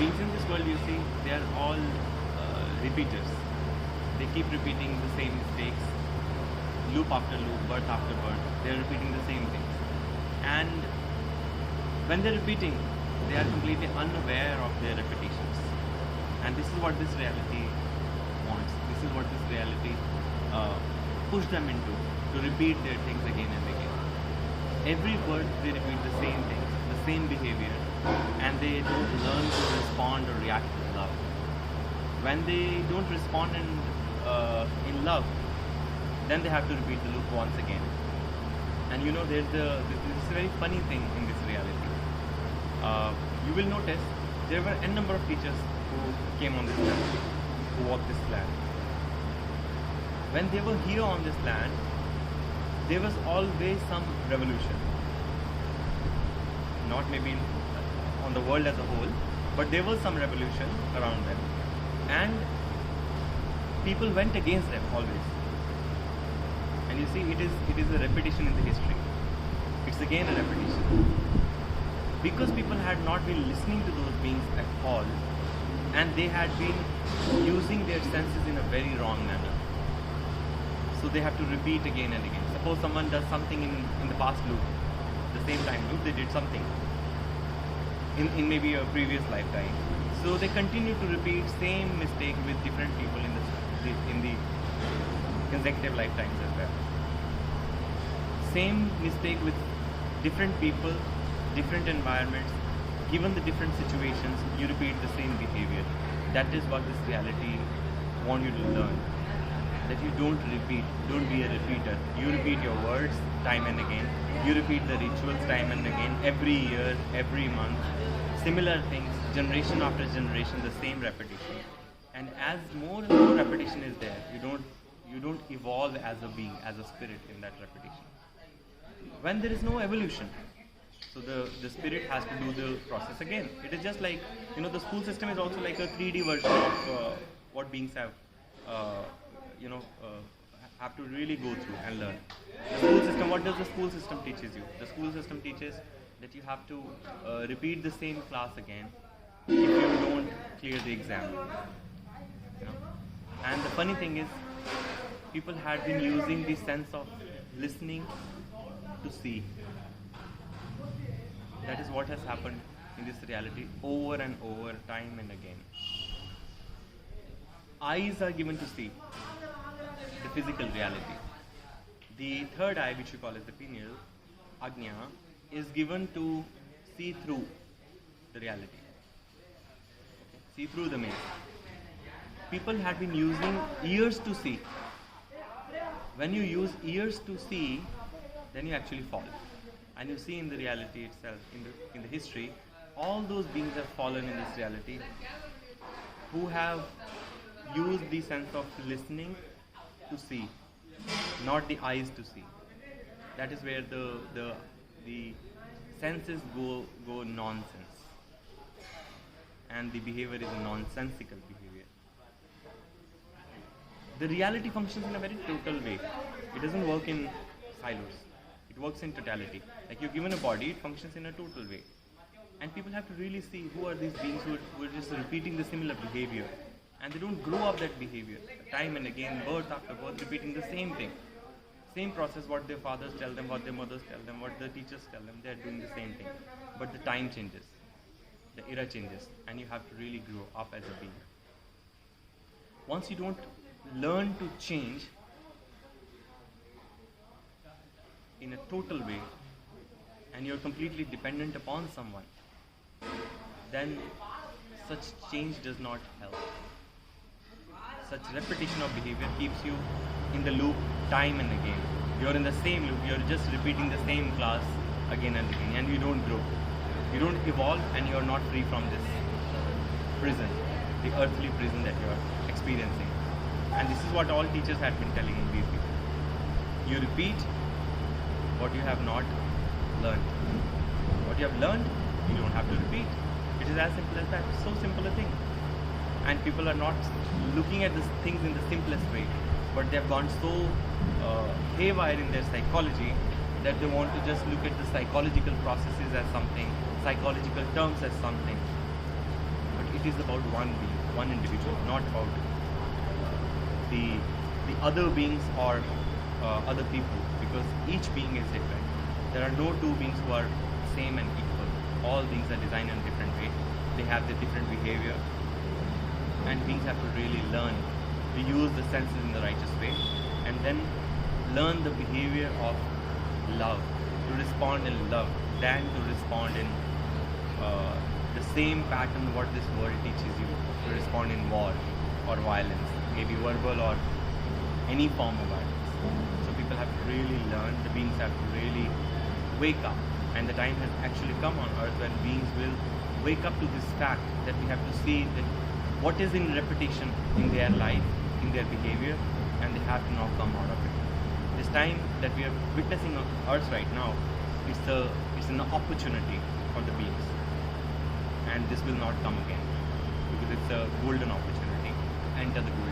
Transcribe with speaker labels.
Speaker 1: beings in this world, you see, they are all repeaters. They keep repeating the same mistakes, loop after loop, birth after birth. They are repeating the same things. And when they're repeating, they are completely unaware of their repetitions. And this is what this reality wants. This is what this reality pushes them into, to repeat their things again and again. Every word they repeat the same things, the same behavior, and they don't learn to respond or react with love. When they don't respond in love, then they have to repeat the loop once again. And you know, there's this very funny thing in this reality. You will notice there were n number of teachers who came on this land, who walked this land. When they were here on this land, there was always some revolution. Not maybe on the world as a whole, but there was some revolution around them. And people went against them always. And you see, it is a repetition in the history. It's again a repetition. Because people had not been listening to those beings at all, and they had been using their senses in a very wrong manner. So they have to repeat again and again. Suppose someone does something in the past loop, the same time loop, they did something in maybe a previous lifetime. So they continue to repeat same mistake with different people in the consecutive lifetimes as well. Same mistake with different people, different environments, given the different situations, you repeat the same behavior. That is what this reality wants you to learn. That you don't repeat, don't be a repeater. You repeat your words time and again. You repeat the rituals time and again, every year, every month. Similar things, generation after generation, the same repetition. And as more and more repetition is there, you don't evolve as a being, as a spirit in that repetition. When there is no evolution, so the spirit has to do the process again. It is just like, the school system is also like a 3D version of what beings have to really go through and learn. The school system, what does the school system teaches you? The school system teaches that you have to repeat the same class again if you don't clear the exam. And the funny thing is, people had been using the sense of listening to see. That is what has happened in this reality over and over, time and again. Eyes are given to see the physical reality. The third eye, which we call as the pineal, Ajna, is given to see through the reality. See through the maze. People had been using ears to see. When you use ears to see, then you actually fall. And you see in the reality itself, in the history, all those beings have fallen in this reality who have used the sense of listening to see, not the eyes to see. That is where the senses go nonsense, and the behavior is a nonsensical behavior. The reality functions in a very total way. It doesn't work in silos. It works in totality. Like you're given a body, it functions in a total way. And people have to really see who are these beings who are just repeating the similar behavior. And they don't grow up that behavior. Time and again, birth after birth, repeating the same thing. Same process, what their fathers tell them, what their mothers tell them, what the teachers tell them, they're doing the same thing. But the time changes. The era changes. And you have to really grow up as a being. Once you don't learn to change in a total way, and you're completely dependent upon someone, then such change does not help. Such repetition of behavior keeps you in the loop time and again. You're in the same loop, you're just repeating the same class again and again, and you don't grow. You don't evolve, and you're not free from this prison, the earthly prison that you're experiencing. And this is what all teachers had been telling these people. You repeat what you have not learned. What you have learned, you don't have to repeat. It is as simple as that. So simple a thing. And people are not looking at these things in the simplest way, but they have gone so haywire in their psychology that they want to just look at the psychological processes as something, psychological terms as something. But it it is about one being, one individual, not about the other beings or other people, because each being is different. There are no two beings who are same and equal. All beings are designed in a different way. They have their different behavior, and beings have to really learn to use the senses in the righteous way, and then learn the behavior of love, to respond in love, than to respond in the same pattern what this world teaches you, to respond in war or violence, maybe verbal or any form of violence. So people have to really learn, the beings have to really wake up, and the time has actually come on earth when beings will wake up to this fact that we have to see that what is in repetition in their life, in their behavior, and they have to now come out of it. This time that we are witnessing on earth right now, it's an opportunity for the beings, and this will not come again, because it's a golden opportunity. Enter the golden